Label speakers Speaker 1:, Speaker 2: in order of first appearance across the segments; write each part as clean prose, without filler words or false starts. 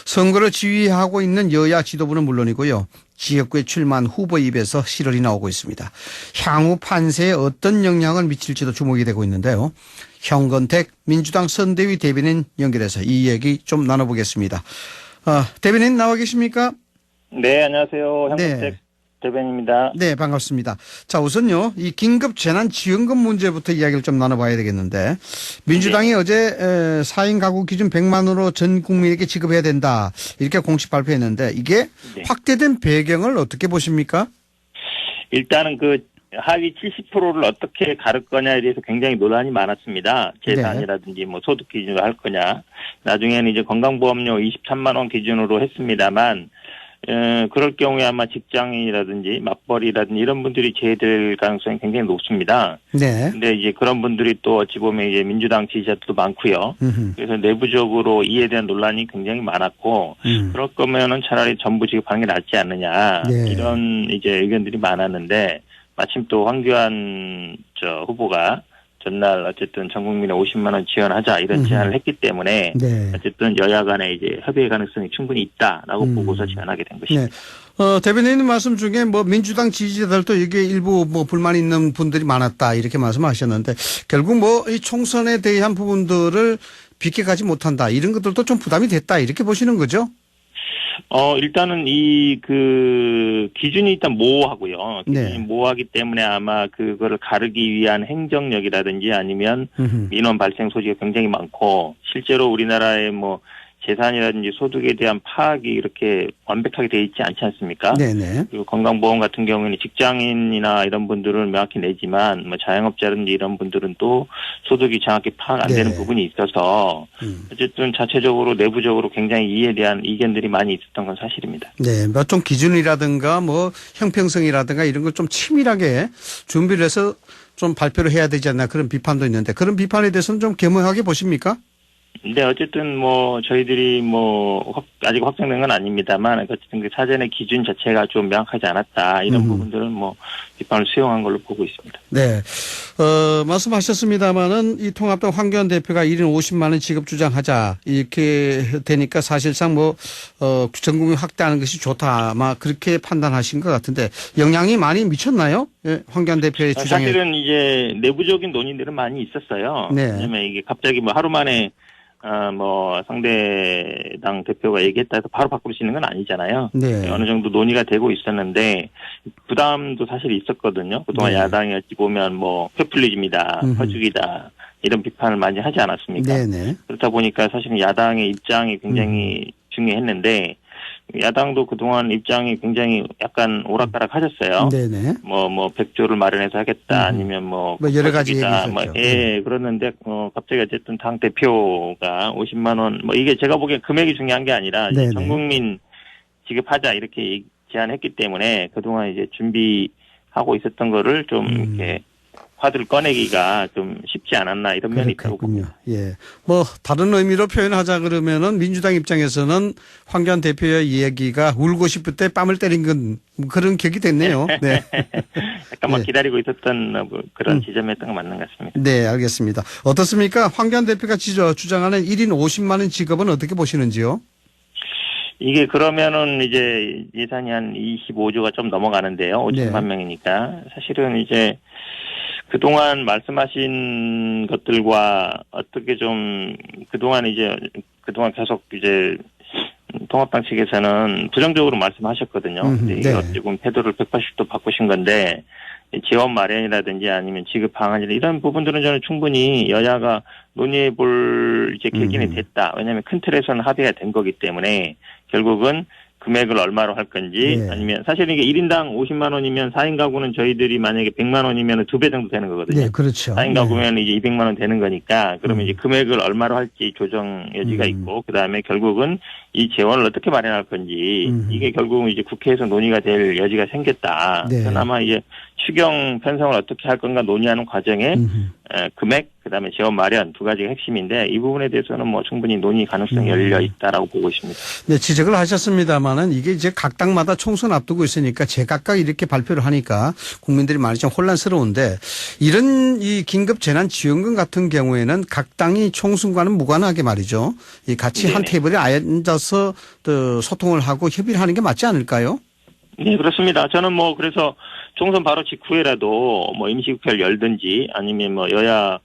Speaker 1: 선거를 지휘하고 있는 여야 지도부는 물론이고요. 지역구에 출마한 후보 입에서 실언이 나오고 있습니다. 향후 판세에 어떤 영향을 미칠지도 주목이 되고 있는데요. 현건택 민주당 선대위 대변인 연결해서 이 얘기 좀 나눠보겠습니다. 대변인 나와 계십니까?
Speaker 2: 네, 안녕하세요. 현건택 대변인입니다.
Speaker 1: 네, 반갑습니다. 자, 우선요, 이 긴급 재난지원금 문제부터 이야기를 좀 나눠봐야 되겠는데, 민주당이 어제 4인 가구 기준 100만 원으로 전 국민에게 지급해야 된다, 이렇게 공식 발표했는데, 이게 확대된 배경을 어떻게 보십니까?
Speaker 2: 일단은 그 하위 70%를 어떻게 가를 거냐에 대해서 굉장히 논란이 많았습니다. 재산이라든지 뭐 소득 기준으로 할 거냐. 나중에는 이제 건강보험료 23만 원 기준으로 했습니다만, 그럴 경우에 아마 직장인이라든지 맞벌이라든지 이런 분들이 제외될 가능성이 굉장히 높습니다.
Speaker 1: 네.
Speaker 2: 근데 이제 그런 분들이 또 어찌 보면 이제 민주당 지지자들도 많고요. 그래서 내부적으로 이에 대한 논란이 굉장히 많았고, 그럴 거면은 차라리 전부 지급하는 게 낫지 않느냐.
Speaker 1: 네.
Speaker 2: 이런 이제 의견들이 많았는데, 마침 또 황교안 후보가 전날 어쨌든 전 국민에 50만 원 지원하자 이런 제안을 했기 때문에
Speaker 1: 네.
Speaker 2: 어쨌든 여야 간에 이제 협의의 가능성이 충분히 있다라고 보고서 제안하게 된 것입니다.
Speaker 1: 네. 대변인님 말씀 중에 뭐 민주당 지지자들도 이게 일부 뭐 불만 있는 분들이 많았다 이렇게 말씀하셨는데 결국 뭐 이 총선에 대한 부분들을 비켜가지 못한다 이런 것들도 좀 부담이 됐다 이렇게 보시는 거죠?
Speaker 2: 일단은 기준이 일단 모호하고요. 기준이 모호하기 때문에 아마 그거를 가르기 위한 행정력이라든지 아니면 민원 발생 소지가 굉장히 많고, 실제로 우리나라의 뭐 재산이라든지 소득에 대한 파악이 이렇게 완벽하게 돼 있지 않지 않습니까? 네네. 그리고 건강보험 같은 경우에는 직장인이나 이런 분들은 명확히 내지만 뭐 자영업자라든지 이런 분들은 또 소득이 정확히 파악 안 되는 부분이 있어서 어쨌든 자체적으로 내부적으로 굉장히 이에 대한 이견들이 많이 있었던 건 사실입니다.
Speaker 1: 네, 몇 좀 기준이라든가 뭐 형평성이라든가 이런 걸 좀 치밀하게 준비를 해서 좀 발표를 해야 되지 않나 그런 비판도 있는데 그런 비판에 대해서는 좀 겸허하게 보십니까?
Speaker 2: 네, 어쨌든 뭐 저희들이 뭐 아직 확정된 건 아닙니다만 어쨌든 그 사전의 기준 자체가 좀 명확하지 않았다 이런 부분들은 뭐 비판을 수용한 걸로 보고 있습니다.
Speaker 1: 네, 말씀하셨습니다만은 이 통합당 황교안 대표가 1인 50만 원 지급 주장하자 이렇게 되니까 사실상 뭐 전 국민 확대하는 것이 좋다 아마 그렇게 판단하신 것 같은데 영향이 많이 미쳤나요? 예, 황교안 대표의 주장에.
Speaker 2: 사실은 이제 내부적인 논의들은 많이 있었어요.
Speaker 1: 네.
Speaker 2: 왜냐면 이게 갑자기 뭐 하루 만에 뭐 상대당 대표가 얘기했다 해서 바로 바꿀 수 있는 건 아니잖아요.
Speaker 1: 네.
Speaker 2: 어느 정도 논의가 되고 있었는데 부담도 사실 있었거든요. 그동안 야당이 어찌 보면 뭐 페플리즘이다, 퍼주기다 이런 비판을 많이 하지 않았습니까? 네네. 그렇다 보니까 사실은 야당의 입장이 굉장히 중요했는데 야당도 그동안 입장이 굉장히 약간 오락가락 하셨어요. 네네. 뭐 100조를 마련해서 하겠다 아니면 뭐
Speaker 1: 여러 가지 얘기했었죠.
Speaker 2: 그러는데 갑자기 어쨌든 당 대표가 50만 원 뭐 이게 제가 보기엔 금액이 중요한 게 아니라 전 국민 지급하자 이렇게 제안했기 때문에 그동안 이제 준비하고 있었던 거를 좀 이렇게 화두를 꺼내기가 좀 쉽지 않았나 이런 면이 있다고 봅니다.
Speaker 1: 예. 뭐 다른 의미로 표현하자 그러면은 민주당 입장에서는 황교안 대표의 이야기가 울고 싶을 때 뺨을 때린 건 그런 격이 됐네요. 네.
Speaker 2: 약간 막 기다리고 있었던 그런 지점이었던 거 맞는 것 같습니다.
Speaker 1: 네, 알겠습니다. 어떻습니까? 황교안 대표가 주장하는 1인 50만 원 지급은 어떻게 보시는지요?
Speaker 2: 이게 그러면은 이제 예산이 한 25조가 좀 넘어가는데요. 5천만 명이니까. 사실은 이제 그동안 말씀하신 것들과 어떻게 좀 그동안 계속 이제 통합당 측에서는 부정적으로 말씀하셨거든요. 근데 이게 어찌 보면 태도를 180도 바꾸신 건데 지원 마련이라든지 아니면 지급 방안이나 이런 부분들은 저는 충분히 여야가 논의해 볼 이제 계기는 됐다. 왜냐하면 큰 틀에서는 합의가 된 거기 때문에 결국은 금액을 얼마로 할 건지 아니면 사실은 이게 1인당 50만 원이면 4인 가구는 저희들이 만약에 100만 원이면 2배 정도 되는 거거든요.
Speaker 1: 네, 그렇죠.
Speaker 2: 4인 가구면 이제 200만 원 되는 거니까 그러면 이제 금액을 얼마로 할지 조정 여지가 있고 그다음에 결국은 이 재원을 어떻게 마련할 건지 이게 결국은 이제 국회에서 논의가 될 여지가 생겼다. 그래서 아마 이제 추경 편성을 어떻게 할 건가 논의하는 과정에 금액 그다음에 재원 마련 두 가지가 핵심인데 이 부분에 대해서는 뭐 충분히 논의 가능성이 열려 있다라고 보고 있습니다.
Speaker 1: 네, 지적을 하셨습니다만은 이게 이제 각 당마다 총선 앞두고 있으니까 제각각 이렇게 발표를 하니까 국민들이 많이 좀 혼란스러운데 이런 이 긴급 재난 지원금 같은 경우에는 각 당이 총선과는 무관하게 말이죠. 이 같이 한 테이블에 앉아서 또 소통을 하고 협의를 하는 게 맞지 않을까요?
Speaker 2: 네, 그렇습니다. 저는 뭐 그래서 총선 바로 직후에라도 뭐 임시국회를 열든지 아니면 뭐 여야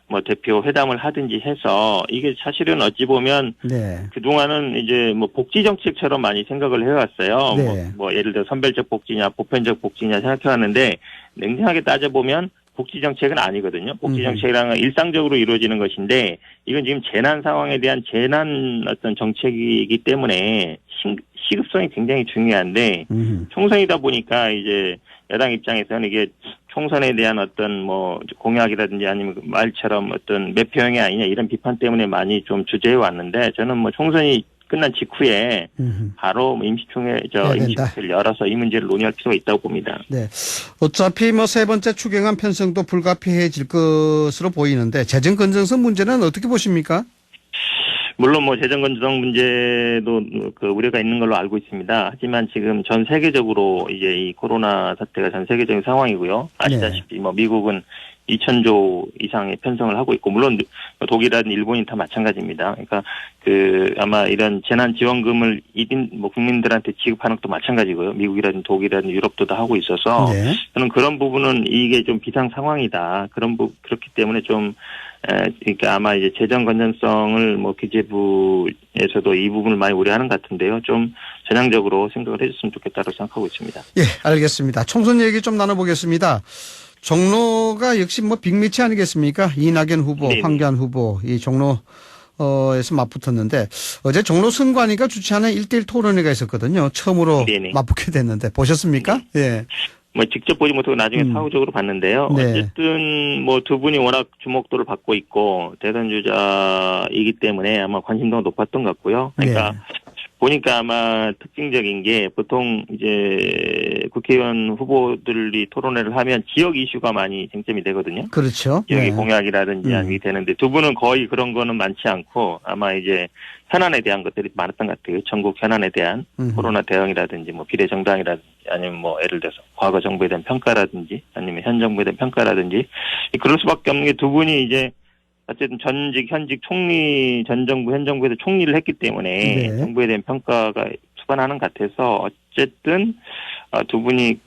Speaker 2: 뭐 대표 회담을 하든지 해서 이게 사실은 어찌 보면
Speaker 1: 네.
Speaker 2: 그동안은 이제 뭐 복지 정책처럼 많이 생각을 해왔어요.
Speaker 1: 네.
Speaker 2: 뭐 예를 들어 선별적 복지냐 보편적 복지냐 생각해왔는데 냉정하게 따져보면 복지 정책은 아니거든요. 복지 정책이랑은 일상적으로 이루어지는 것인데 이건 지금 재난 상황에 대한 재난 어떤 정책이기 때문에 시급성이 굉장히 중요한데 총선이다 보니까 이제 여당 입장에서는 이게 총선에 대한 어떤 뭐 공약이라든지 아니면 말처럼 어떤 매표형이 아니냐 이런 비판 때문에 많이 좀 주저해 왔는데 저는 뭐 총선이 끝난 직후에 바로 임시국회를 열어서 이 문제를 논의할 필요가 있다고 봅니다.
Speaker 1: 네. 어차피 뭐 세 번째 추경안 편성도 불가피해질 것으로 보이는데 재정 건전성 문제는 어떻게 보십니까?
Speaker 2: 물론 뭐 재정 건전성 문제도 그 우려가 있는 걸로 알고 있습니다. 하지만 지금 전 세계적으로 이제 이 코로나 사태가 전 세계적인 상황이고요. 아시다시피 뭐 미국은 2,000조 이상의 편성을 하고 있고 물론 독일이라든 일본이 다 마찬가지입니다. 그러니까 그 아마 이런 재난 지원금을 뭐 국민들한테 지급하는 것도 마찬가지고요. 미국이라든 독일이라든 유럽도 다 하고 있어서 저는 그런 부분은 이게 좀 비상 상황이다. 그렇기 때문에 좀 그러니까 아마 이제 재정 건전성을 뭐 기재부에서도 이 부분을 많이 우려하는 것 같은데요. 좀 전향적으로 생각을 해줬으면 좋겠다고 생각하고 있습니다. 예,
Speaker 1: 알겠습니다. 총선 얘기 좀 나눠보겠습니다. 종로가 역시 뭐 빅매치 아니겠습니까? 이낙연 후보,
Speaker 2: 네네.
Speaker 1: 황교안 후보, 이 종로에서 맞붙었는데 어제 종로 선관위가 주최하는 1대1 토론회가 있었거든요. 처음으로
Speaker 2: 네네.
Speaker 1: 맞붙게 됐는데 보셨습니까? 예.
Speaker 2: 뭐 직접 보지 못하고 나중에 사후적으로 봤는데요.
Speaker 1: 네.
Speaker 2: 어쨌든 뭐 두 분이 워낙 주목도를 받고 있고 대선 주자이기 때문에 아마 관심도가 높았던 것 같고요. 그러니까 보니까 아마 특징적인 게 보통 이제 국회의원 후보들이 토론회를 하면 지역 이슈가 많이 쟁점이 되거든요.
Speaker 1: 그렇죠.
Speaker 2: 지역의 공약이라든지 아니면 되는데 두 분은 거의 그런 거는 많지 않고 아마 이제 현안에 대한 것들이 많았던 것 같아요. 전국 현안에 대한 코로나 대응이라든지 뭐 비례정당이라든지 아니면 뭐 예를 들어서 과거 정부에 대한 평가라든지 아니면 현 정부에 대한 평가라든지 그럴 수밖에 없는 게 두 분이 이제 어쨌든 현직 총리, 전 정부, 현 정부에서 총리를 했기 때문에 정부에 대한 평가가 수반하는 것 같아서 어쨌든 두 분이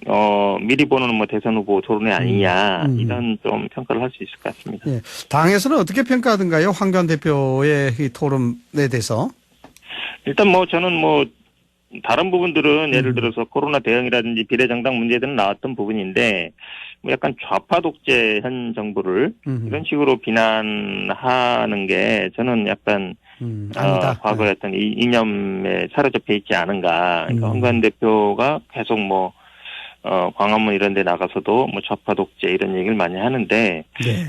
Speaker 2: 미리 보는 뭐 대선 후보 토론회 아니냐 이런 좀 평가를 할 수 있을 것 같습니다.
Speaker 1: 예. 당에서는 어떻게 평가하던가요? 황교안 대표의 이 토론에 대해서?
Speaker 2: 일단 뭐 저는 뭐 다른 부분들은 예를 들어서 코로나 대응이라든지 비례정당 문제들은 나왔던 부분인데 뭐 약간 좌파 독재 현 정부를 이런 식으로 비난하는 게 저는 약간 과거의 어떤 이념에 사로잡혀 있지 않은가. 그러니까 황교안 대표가 계속 뭐 광화문 이런 데 나가서도 뭐 좌파 독재 이런 얘기를 많이 하는데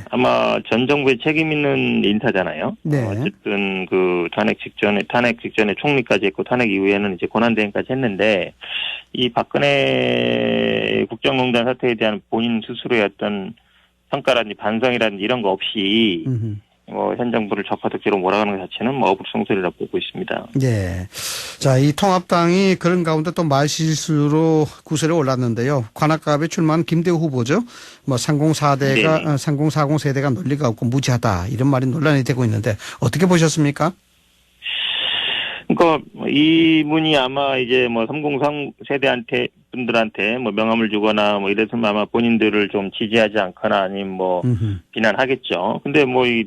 Speaker 2: 아마 전 정부의 책임 있는 인사잖아요. 어쨌든 그 탄핵 직전에 총리까지 했고 탄핵 이후에는 이제 권한대행까지 했는데 이 박근혜 국정농단 사태에 대한 본인 스스로의 어떤 평가라든지 반성이라든지 이런 거 없이 현 정부를 좌파 독재로 몰아가는 것 자체는 뭐 어불성설이라고 보고 있습니다.
Speaker 1: 네. 자, 이 통합당이 그런 가운데 또 말실수로 구설에 올랐는데요. 관악갑에 출마한 김대우 후보죠. 뭐 3040 세대가 논리가 없고 무지하다 이런 말이 논란이 되고 있는데 어떻게 보셨습니까?
Speaker 2: 그러니까 이분이 아마 이제 뭐 303 세대한테 분들한테 뭐 명함을 주거나 뭐 이래서면 아마 본인들을 좀 지지하지 않거나 아니면 뭐 비난하겠죠. 근데 뭐 이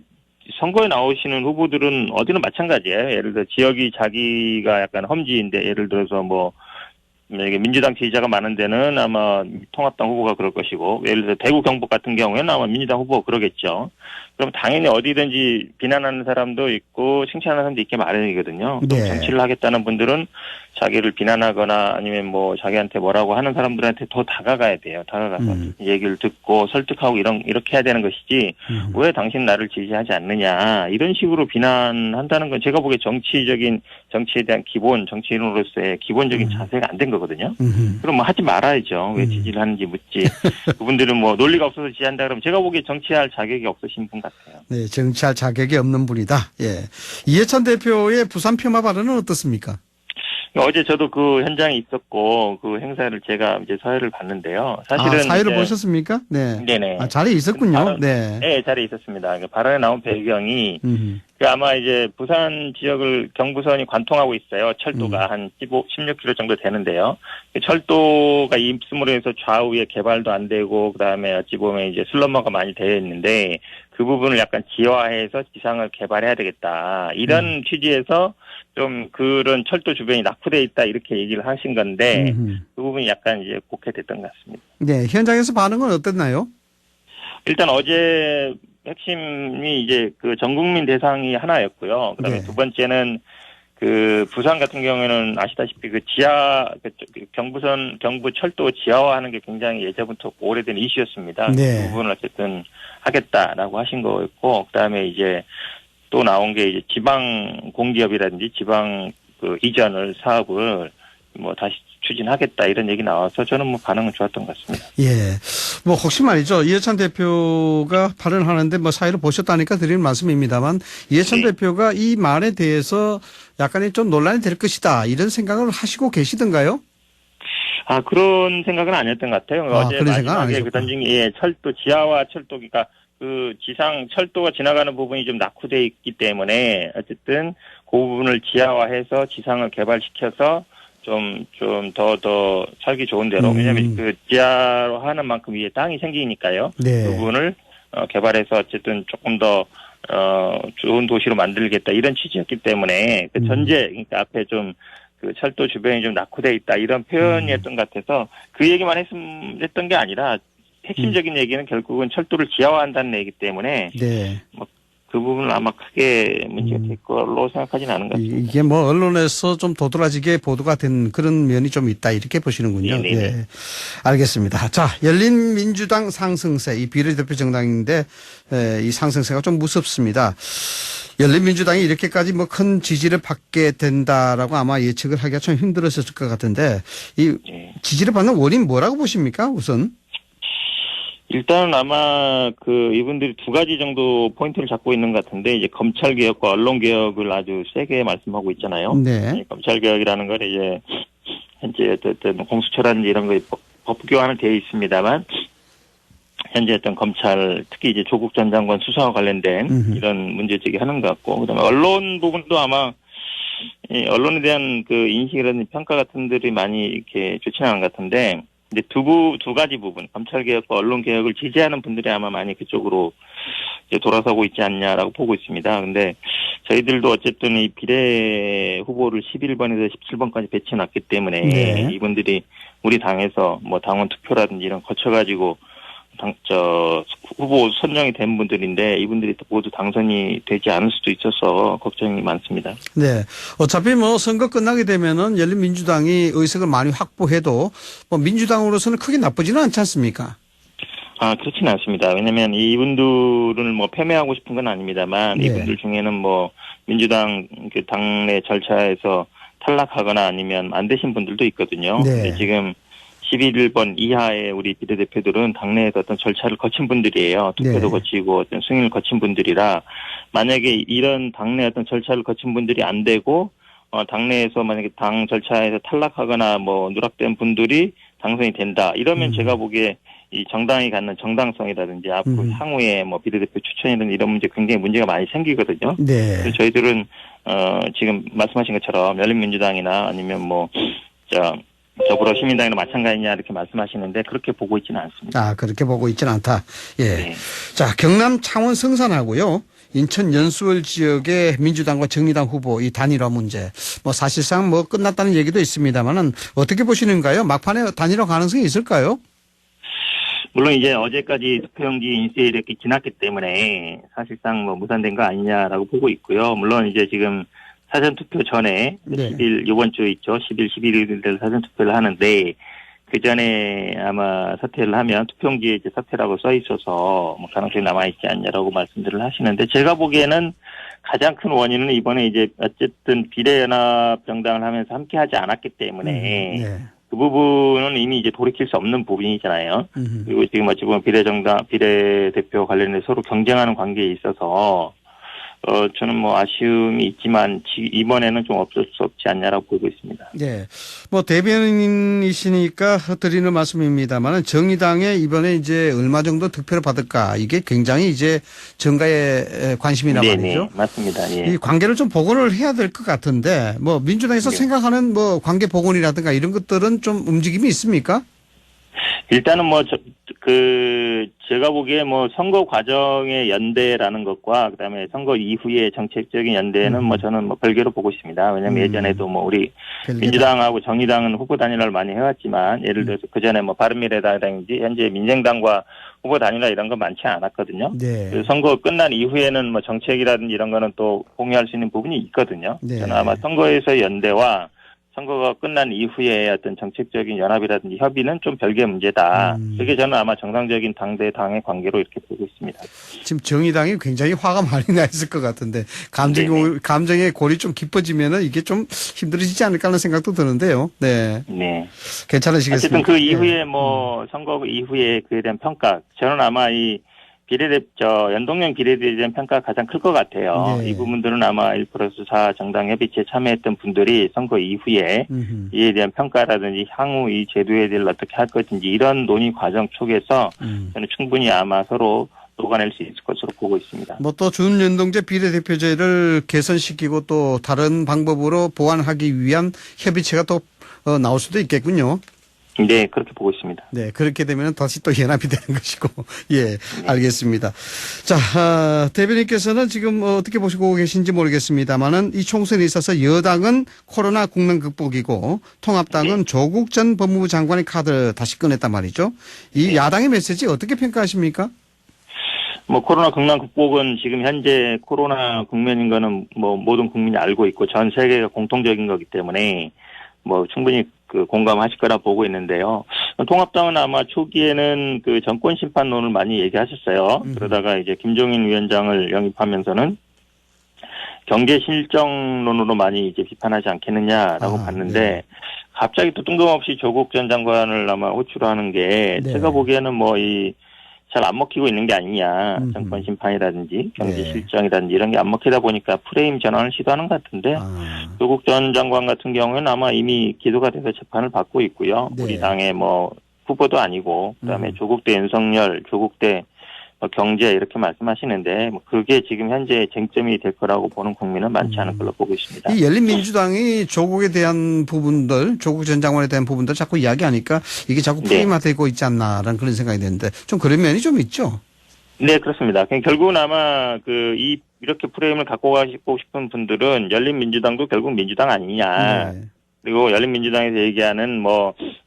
Speaker 2: 선거에 나오시는 후보들은 어디는 마찬가지예요. 예를 들어 지역이 자기가 약간 험지인데 예를 들어서 뭐 이게 민주당 지지자가 많은 데는 아마 통합당 후보가 그럴 것이고 예를 들어 대구 경북 같은 경우에는 아마 민주당 후보가 그러겠죠. 그럼 당연히 어디든지 비난하는 사람도 있고 칭찬하는 사람도 있게 마련이거든요. 정치를 하겠다는 분들은 자기를 비난하거나 아니면 뭐 자기한테 뭐라고 하는 사람들한테 더 다가가야 돼요. 다가가서 얘기를 듣고 설득하고 이렇게 해야 되는 것이지 왜 당신 나를 지지하지 않느냐 이런 식으로 비난한다는 건 제가 보기에 정치적인 정치에 대한 정치인으로서의 기본적인 자세가 안 된 거거든요. 그럼 뭐 하지 말아야죠. 왜 지지를 하는지 묻지. 그분들은 뭐 논리가 없어서 지지한다 그러면 제가 보기에 정치할 자격이 없으신 분 같아요.
Speaker 1: 네, 정치할 자격이 없는 분이다. 예. 이해찬 대표의 부산 폄하 발언은 어떻습니까?
Speaker 2: 어제 저도 그 현장에 있었고 그 행사를 제가 이제 사회를 봤는데요. 사실은
Speaker 1: 사회를 보셨습니까? 네.
Speaker 2: 네네.
Speaker 1: 자리에 있었군요. 네.
Speaker 2: 네, 자리에 있었습니다. 발언에 나온 배경이 아마 이제 부산 지역을 경부선이 관통하고 있어요. 철도가 한 16km 정도 되는데요. 철도가 있음으로 해서 좌우에 개발도 안 되고 그다음에 어찌 보면 이제 슬럼버가 많이 되어 있는데 그 부분을 약간 지화해서 지상을 개발해야 되겠다. 이런 취지에서 좀 그런 철도 주변이 낙후되어 있다 이렇게 얘기를 하신 건데 그 부분이 약간 이제 곡해됐던 것 같습니다.
Speaker 1: 네, 현장에서 반응은 어땠나요?
Speaker 2: 일단 어제 핵심이 이제 그 전국민 대상이 하나였고요. 그다음에 두 번째는 그 부산 같은 경우에는 아시다시피 그 경부 철도 지하화하는 게 굉장히 예전부터 오래된 이슈였습니다.
Speaker 1: 네.
Speaker 2: 그 부분을 어쨌든 하겠다라고 하신 거였고, 그다음에 이제 또 나온 게 이제 지방 공기업이라든지 지방 그 이전을 사업을 뭐 다시 추진하겠다 이런 얘기 나와서 저는 뭐 반응은 좋았던 것 같습니다.
Speaker 1: 예. 뭐 혹시 말이죠. 이해찬 대표가 발언하는데 뭐 사회를 보셨다니까 드리는 말씀입니다만 이해찬 대표가 이 말에 대해서 약간의 좀 논란이 될 것이다 이런 생각을 하시고 계시던가요?
Speaker 2: 그런 생각은 아니었던 것 같아요. 어제 마지막에 그 던진 게 철도 지하와 철도기가 그 지상 철도가 지나가는 부분이 좀 낙후되어 있기 때문에 어쨌든 그 부분을 지하화해서 지상을 개발시켜서 좀 더 살기 좋은 데로 왜냐하면 그 지하로 하는 만큼 위에 땅이 생기니까요.
Speaker 1: 네.
Speaker 2: 그 부분을 개발해서 어쨌든 조금 더 좋은 도시로 만들겠다 이런 취지였기 때문에 그 전제 그러니까 앞에 좀 그 철도 주변이 좀 낙후되어 있다 이런 표현이었던 것 같아서 그 얘기만 했던 게 아니라 핵심적인 얘기는 결국은 철도를 지하화한다는 얘기이기 때문에
Speaker 1: 네.
Speaker 2: 뭐 그 부분은 아마 크게 문제가 될 걸로 생각하지는 않은 것 같습니다.
Speaker 1: 이게 뭐 언론에서 좀 도드라지게 보도가 된 그런 면이 좀 있다 이렇게 보시는군요. 네, 알겠습니다. 자, 열린민주당 상승세 이 비례대표 정당인데 이 상승세가 좀 무섭습니다. 열린민주당이 이렇게까지 뭐 큰 지지를 받게 된다라고 아마 예측을 하기가 참 힘들었을 것 같은데 이 지지를 받는 원인 뭐라고 보십니까? 우선.
Speaker 2: 일단은 아마 이분들이 두 가지 정도 포인트를 잡고 있는 것 같은데 이제 검찰 개혁과 언론 개혁을 아주 세게 말씀하고 있잖아요.
Speaker 1: 네.
Speaker 2: 검찰 개혁이라는 건 이제 현재 어떤 공수처라든지 이런 거 법규화는 되어 있습니다만 현재 어떤 검찰 특히 이제 조국 전 장관 수사와 관련된 이런 문제 제기하는 것 같고 그다음에 언론 부분도 아마 언론에 대한 그 인식이라든지 평가 같은 들이 많이 이렇게 좋지는 않은 것 같은데. 이제 두 가지 부분, 검찰개혁과 언론개혁을 지지하는 분들이 아마 많이 그쪽으로 이제 돌아서고 있지 않냐라고 보고 있습니다. 근데 저희들도 어쨌든 이 비례 후보를 11번에서 17번까지 배치해놨기 때문에 이분들이 우리 당에서 뭐 당원 투표라든지 이런 거쳐가지고 후보 선정이 된 분들인데 이분들이 모두 당선이 되지 않을 수도 있어서 걱정이 많습니다. 네.
Speaker 1: 어차피 뭐 선거 끝나게 되면은 열린민주당이 의석을 많이 확보해도 뭐 민주당으로서는 크게 나쁘지는 않지 않습니까?
Speaker 2: 그렇지는 않습니다. 왜냐면 이분들을 뭐 패배하고 싶은 건 아닙니다만
Speaker 1: 네.
Speaker 2: 이분들 중에는 뭐 민주당 그 당내 절차에서 탈락하거나 아니면 안 되신 분들도 있거든요.
Speaker 1: 네.
Speaker 2: 근데 지금 11번 이하의 우리 비례대표들은 당내에서 어떤 절차를 거친 분들이에요. 투표도 거치고 어떤 승인을 거친 분들이라 만약에 이런 당내 어떤 절차를 거친 분들이 안 되고 당내에서 만약에 당 절차에서 탈락하거나 뭐 누락된 분들이 당선이 된다. 이러면 제가 보기에 이 정당이 갖는 정당성이라든지 앞으로 향후에 뭐 비례대표 추천이든 이런 문제 굉장히 문제가 많이 생기거든요.
Speaker 1: 네.
Speaker 2: 그래서 저희들은 지금 말씀하신 것처럼 열린민주당이나 아니면 더불어시민당이나 마찬가지냐 이렇게 말씀하시는데 그렇게 보고 있지는 않습니다.
Speaker 1: 그렇게 보고 있지는 않다. 예.
Speaker 2: 네.
Speaker 1: 자, 경남 창원 성산하고요. 인천 연수원 지역의 민주당과 정의당 후보 이 단일화 문제. 뭐 사실상 뭐 끝났다는 얘기도 있습니다만은 어떻게 보시는가요? 막판에 단일화 가능성이 있을까요?
Speaker 2: 물론 이제 어제까지 투표용지 인쇄일이 이렇게 지났기 때문에 사실상 뭐 무산된 거 아니냐라고 보고 있고요. 물론 이제 지금 사전투표 전에 10일 이번 주에 있죠. 10일, 11일 사전투표를 하는데 그 전에 아마 사퇴를 하면 투표용지에 이제 사퇴라고 써 있어서 뭐 가능성이 남아있지 않냐라고 말씀들을 하시는데 제가 보기에는 가장 큰 원인은 이번에 이제 어쨌든 비례연합 정당을 하면서 함께 하지 않았기 때문에
Speaker 1: 네.
Speaker 2: 그 부분은 이미 이제 돌이킬 수 없는 부분이잖아요. 그리고 지금 어찌 보면 비례대표 관련해서 서로 경쟁하는 관계에 있어서 저는 뭐 아쉬움이 있지만 이번에는 좀 없을 수 없지 않냐라고 보고 있습니다.
Speaker 1: 네. 뭐 대변인이시니까 드리는 말씀입니다만 정의당에 이번에 이제 얼마 정도 득표를 받을까 이게 굉장히 이제 정가의 관심이란
Speaker 2: 네네,
Speaker 1: 말이죠.
Speaker 2: 맞습니다. 예.
Speaker 1: 이 관계를 좀 복원을 해야 될 것 같은데 뭐 민주당에서
Speaker 2: 네.
Speaker 1: 생각하는 뭐 관계 복원이라든가 이런 것들은 좀 움직임이 있습니까?
Speaker 2: 일단은 제가 보기에 선거 과정의 연대라는 것과 그다음에 선거 이후의 정책적인 연대는 저는 별개로 보고 있습니다. 왜냐면 예전에도 우리
Speaker 1: 별개다.
Speaker 2: 민주당하고 정의당은 후보 단일화를 많이 해왔지만 예를 들어서 그 전에 바른미래당이든지 현재 민생당과 후보 단일화 이런 거 많지 않았거든요.
Speaker 1: 네.
Speaker 2: 그래서 선거 끝난 이후에는 정책이라든지 이런 거는 또 공유할 수 있는 부분이 있거든요.
Speaker 1: 네.
Speaker 2: 저는 아마 선거에서의 연대와 선거가 끝난 이후에 어떤 정책적인 연합이라든지 협의는 좀 별개의 문제다. 그게 저는 아마 정상적인 당의 관계로 이렇게 보고 있습니다.
Speaker 1: 지금 정의당이 굉장히 화가 많이 나 있을 것 같은데 감정의 골이 좀 깊어지면은 이게 좀 힘들어지지 않을까 하는 생각도 드는데요. 네.
Speaker 2: 네.
Speaker 1: 괜찮으시겠습니까?
Speaker 2: 어쨌든 그 이후에 선거 이후에 그에 대한 평가 저는 아마 이 연동형 비례대표에 대한 평가가 가장 클 것 같아요.
Speaker 1: 네.
Speaker 2: 이 부분들은 아마 1+4 정당 협의체에 참여했던 분들이 선거 이후에 이에 대한 평가라든지 향후 이 제도에 대해 어떻게 할 것인지 이런 논의 과정 속에서 저는 충분히 아마 서로 녹아낼 수 있을 것으로 보고 있습니다.
Speaker 1: 뭐 또 준연동제 비례대표제를 개선시키고 또 다른 방법으로 보완하기 위한 협의체가 또 나올 수도 있겠군요.
Speaker 2: 네, 그렇게 보고 있습니다.
Speaker 1: 네, 그렇게 되면 다시 또 연합이 되는 것이고, 예, 알겠습니다. 자, 대변인께서는 지금 어떻게 보시고 계신지 모르겠습니다만은 이 총선에 있어서 여당은 코로나 국면 극복이고 통합당은 조국 전 법무부 장관의 카드 다시 꺼냈단 말이죠. 이 야당의 메시지 어떻게 평가하십니까?
Speaker 2: 코로나 국난 극복은 지금 현재 코로나 국면인 거는 모든 국민이 알고 있고 전 세계가 공통적인 거기 때문에 충분히 공감하실 거라 보고 있는데요. 통합당은 아마 초기에는 정권 심판론을 많이 얘기하셨어요. 그러다가 이제 김종인 위원장을 영입하면서는 경제 실정론으로 많이 이제 비판하지 않겠느냐라고 봤는데
Speaker 1: 네.
Speaker 2: 갑자기 또 뜬금없이 조국 전 장관을 아마 호출하는 게
Speaker 1: 네.
Speaker 2: 제가 보기에는 잘 안 먹히고 있는 게 아니냐. 정권 심판이라든지 경제
Speaker 1: 네.
Speaker 2: 실정이라든지 이런 게 안 먹히다 보니까 프레임 전환을 시도하는 것 같은데 조국 전 장관 같은 경우에는 아마 이미 기소가 돼서 재판을 받고 있고요.
Speaker 1: 네.
Speaker 2: 우리 당의 후보도 아니고 그다음에 조국 대 윤석열, 조국 대 경제 이렇게 말씀하시는데 그게 지금 현재 쟁점이 될 거라고 보는 국민은 많지 않을 걸로 보고 있습니다.
Speaker 1: 이 열린민주당이 조국에 대한 부분들, 조국 전 장관에 대한 부분들 자꾸 이야기하니까 이게 자꾸 프레임화되고 있지 않나라는 그런 생각이 드는데 좀 그런 면이 좀 있죠.
Speaker 2: 네, 그렇습니다. 결국은 아마 이렇게 프레임을 갖고 가시고 싶은 분들은 열린민주당도 결국 민주당 아니냐.
Speaker 1: 네.
Speaker 2: 그리고 열린민주당에서 얘기하는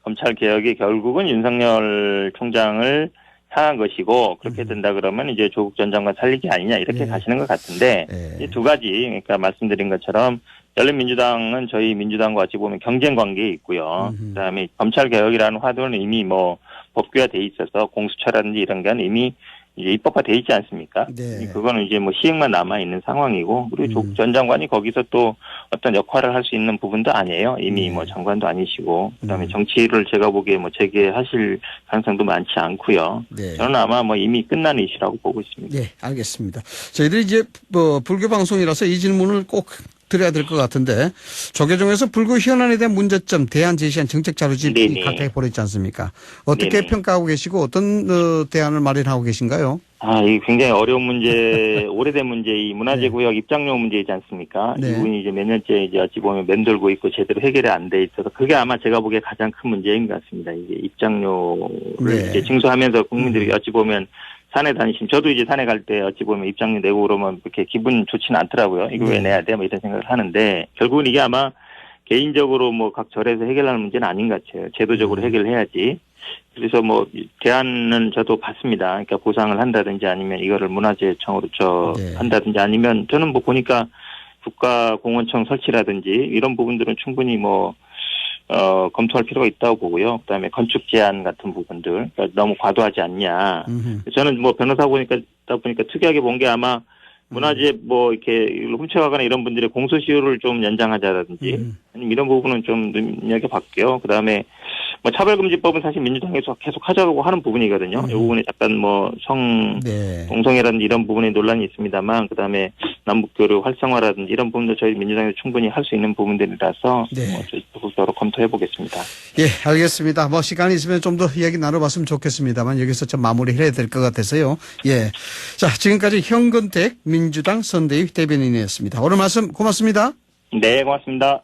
Speaker 2: 검찰 개혁이 결국은 윤석열 총장을 향한 것이고 그렇게 된다 그러면 이제 조국 전 장관 살리기 아니냐 이렇게 가시는 것 같은데 이 두 가지 그러니까 말씀드린 것처럼 열린민주당은 저희 민주당과 같이 보면 경쟁 관계에 있고요. 그다음에 검찰 개혁이라는 화두는 이미 법규화돼 있어서 공수처라든지 이런 건 이미 이제 입법화돼 있지 않습니까?
Speaker 1: 네.
Speaker 2: 그거는 이제 시행만 남아 있는 상황이고 그리고 조국 전 장관이 거기서 또 어떤 역할을 할 수 있는 부분도 아니에요. 이미 장관도 아니시고 그다음에 정치를 제가 보기에 재개하실 가능성도 많지 않고요.
Speaker 1: 네.
Speaker 2: 저는 아마 이미 끝난 이슈라고 보고 있습니다.
Speaker 1: 네, 알겠습니다. 저희들이 이제 불교 방송이라서 이 질문을 꼭 드려야 될 것 같은데 조계종에서 불교 현안에 대한 문제점 대안 제시한 정책 자료집 각각에 보냈지 않습니까? 어떻게 평가하고 계시고 어떤 대안을 마련하고 계신가요?
Speaker 2: 이게 굉장히 어려운 문제, 오래된 문제, 이 문화재구역 입장료 문제이지 않습니까?
Speaker 1: 네.
Speaker 2: 이 부분이 이제 몇 년째 이제 어찌 보면 맴돌고 있고 제대로 해결이 안 돼 있어서 그게 아마 제가 보기에 가장 큰 문제인 것 같습니다. 이게 입장료를 이제 징수하면서 국민들이 어찌 보면 산에 다니시면 저도 이제 산에 갈 때 어찌 보면 입장료 내고 그러면 그렇게 기분 좋지는 않더라고요. 이거 왜 내야 돼? 이런 생각을 하는데 결국은 이게 아마 개인적으로 각 절에서 해결하는 문제는 아닌 것 같아요. 제도적으로 해결해야지. 그래서 대안은 저도 봤습니다. 그러니까 보상을 한다든지 아니면 이거를 문화재청으로 한다든지 아니면 저는 보니까 국가공원청 설치라든지 이런 부분들은 충분히 검토할 필요가 있다고 보고요. 그다음에 건축 제한 같은 부분들 그러니까 너무 과도하지 않냐. 저는 변호사 보니까 특이하게 본 게 아마 문화재 뭐 이렇게 훔쳐가거나 이런 분들의 공소시효를 좀 연장하자라든지 아니면 이런 부분은 좀 눈여겨봤고요. 그다음에 뭐 차별금지법은 사실 민주당에서 계속 하자고 하는 부분이거든요. 이 부분에 약간 뭐
Speaker 1: 네.
Speaker 2: 동성애라든지 이런 부분에 논란이 있습니다만, 그다음에 남북교류 활성화라든지 이런 부분도 저희 민주당에서 충분히 할 수 있는 부분들이라서
Speaker 1: 네.
Speaker 2: 저희 적극적으로 검토해 보겠습니다.
Speaker 1: 예, 알겠습니다. 뭐 시간이 있으면 좀 더 이야기 나눠봤으면 좋겠습니다만 여기서 좀 마무리해야 될 것 같아서요. 예, 자 지금까지 현근택 민주당 선대위 대변인이었습니다. 오늘 말씀 고맙습니다.
Speaker 2: 네, 고맙습니다.